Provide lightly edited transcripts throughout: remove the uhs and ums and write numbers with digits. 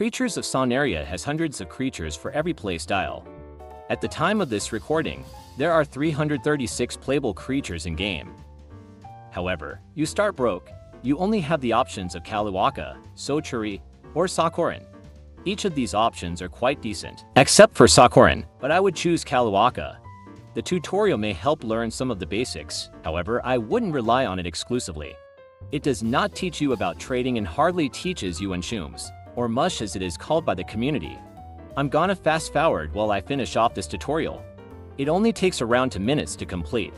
Creatures of Sonaria has hundreds of creatures for every play style. At the time of this recording, there are 336 playable creatures in game. However, you start broke. You only have the options of Kaluaka, Sochuri, or Sakurin. Each of these options are quite decent, except for Sakurin, but I would choose Kaluaka. The tutorial may help learn some of the basics, however, I wouldn't rely on it exclusively. It does not teach you about trading and hardly teaches you Enshums, or Mush as it is called by the community. I'm gonna fast forward while I finish off this tutorial. It only takes around 2 minutes to complete.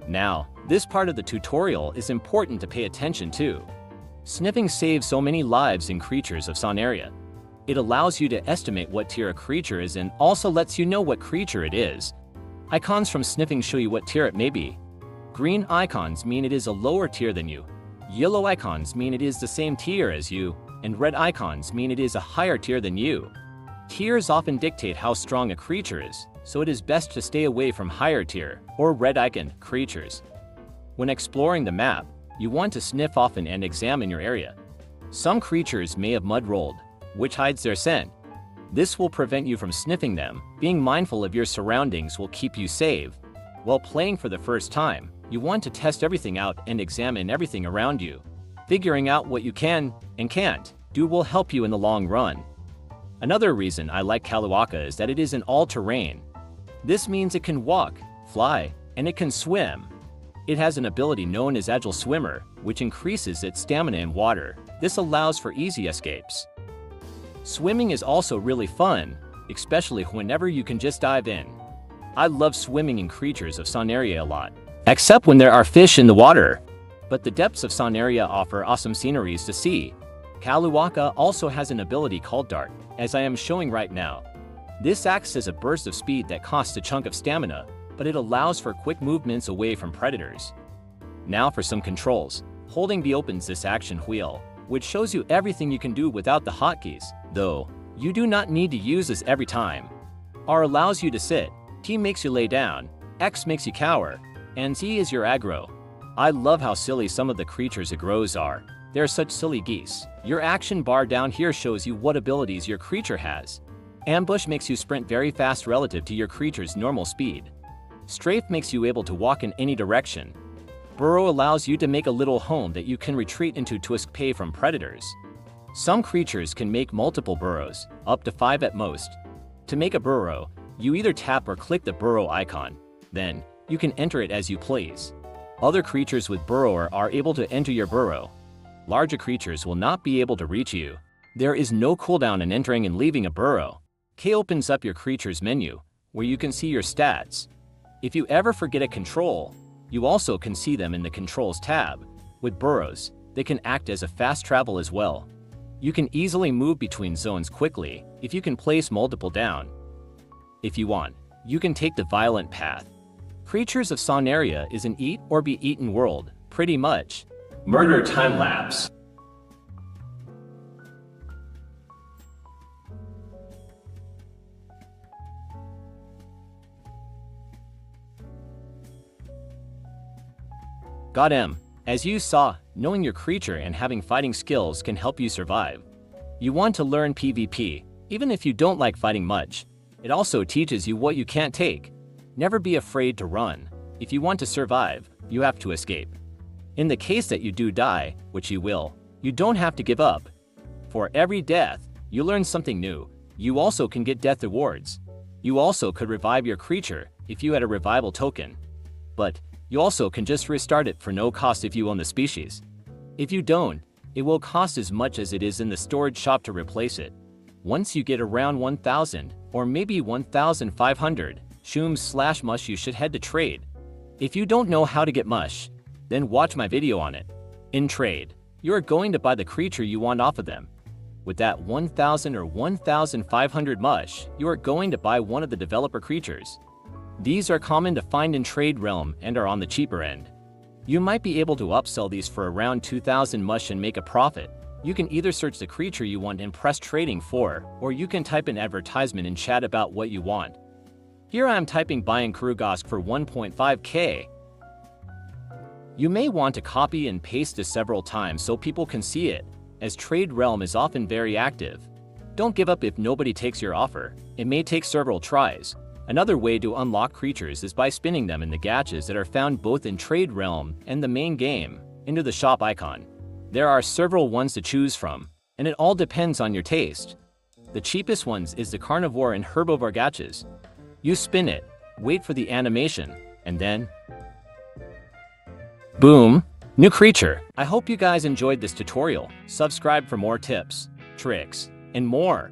Now, this part of the tutorial is important to pay attention to. Sniffing saves so many lives in Creatures of Sonaria. It allows you to estimate what tier a creature is and also lets you know what creature it is. Icons from sniffing show you what tier it may be. Green icons mean it is a lower tier than you. Yellow icons mean it is the same tier as you, and red icons mean it is a higher tier than you. Tiers often dictate how strong a creature is, so it is best to stay away from higher tier, or red icon, creatures. When exploring the map, you want to sniff often and examine your area. Some creatures may have mud rolled, which hides their scent. This will prevent you from sniffing them. Being mindful of your surroundings will keep you safe. While playing for the first time, you want to test everything out and examine everything around you. Figuring out what you can and can't do will help you in the long run. Another reason I like Kaluaka is that it is an all-terrain. This means it can walk, fly, and it can swim. It has an ability known as Agile Swimmer, which increases its stamina in water. This allows for easy escapes. Swimming is also really fun, especially whenever you can just dive in. I love swimming in Creatures of Sonaria a lot, except when there are fish in the water. But the depths of Sonaria offer awesome sceneries to see. Kaluaka also has an ability called Dart, as I am showing right now. This acts as a burst of speed that costs a chunk of stamina, but it allows for quick movements away from predators. Now for some controls. Holding B opens this action wheel, which shows you everything you can do without the hotkeys, though you do not need to use this every time. R allows you to sit, T makes you lay down, X makes you cower, and Z is your aggro. I love how silly some of the creatures' aggros are. They're such silly geese. Your action bar down here shows you what abilities your creature has. Ambush makes you sprint very fast relative to your creature's normal speed. Strafe makes you able to walk in any direction. Burrow allows you to make a little home that you can retreat into to escape from predators. Some creatures can make multiple burrows, up to 5 at most. To make a burrow, you either tap or click the burrow icon. Then, you can enter it as you please. Other creatures with burrower are able to enter your burrow. Larger creatures will not be able to reach you. There is no cooldown in entering and leaving a burrow. K opens up your creature's menu, where you can see your stats. If you ever forget a control, you also can see them in the Controls tab. With burrows, they can act as a fast travel as well. You can easily move between zones quickly if you can place multiple down. If you want, you can take the violent path. Creatures of Sonaria is an eat or be eaten world, pretty much. Murder time lapse. Got him. As you saw, knowing your creature and having fighting skills can help you survive. You want to learn PvP, even if you don't like fighting much. It also teaches you what you can't take. Never be afraid to run. If you want to survive, you have to escape. In the case that you do die, which you will, you don't have to give up. For every death, you learn something new. You also can get death rewards. You also could revive your creature if you had a revival token. But you also can just restart it for no cost if you own the species. If you don't, it will cost as much as it is in the storage shop to replace it. Once you get around 1,000 or maybe 1,500 Shums/mush, you should head to trade. If you don't know how to get mush, then watch my video on it. In trade, you are going to buy the creature you want off of them. With that 1,000 or 1,500 mush, you are going to buy one of the developer creatures. These are common to find in Trade Realm and are on the cheaper end. You might be able to upsell these for around 2,000 mush and make a profit. You can either search the creature you want and press trading for, or you can type an advertisement in chat about what you want. Here I am typing buying Kurugosk for 1.5k. You may want to copy and paste this several times so people can see it, as Trade Realm is often very active. Don't give up if nobody takes your offer. It may take several tries. Another way to unlock creatures is by spinning them in the gachas that are found both in Trade Realm and the main game into the shop icon. There are several ones to choose from, and it all depends on your taste. The cheapest ones is the Carnivore and Herbivore gachas. You spin it, wait for the animation, and then boom! New creature! I hope you guys enjoyed this tutorial. Subscribe for more tips, tricks, and more.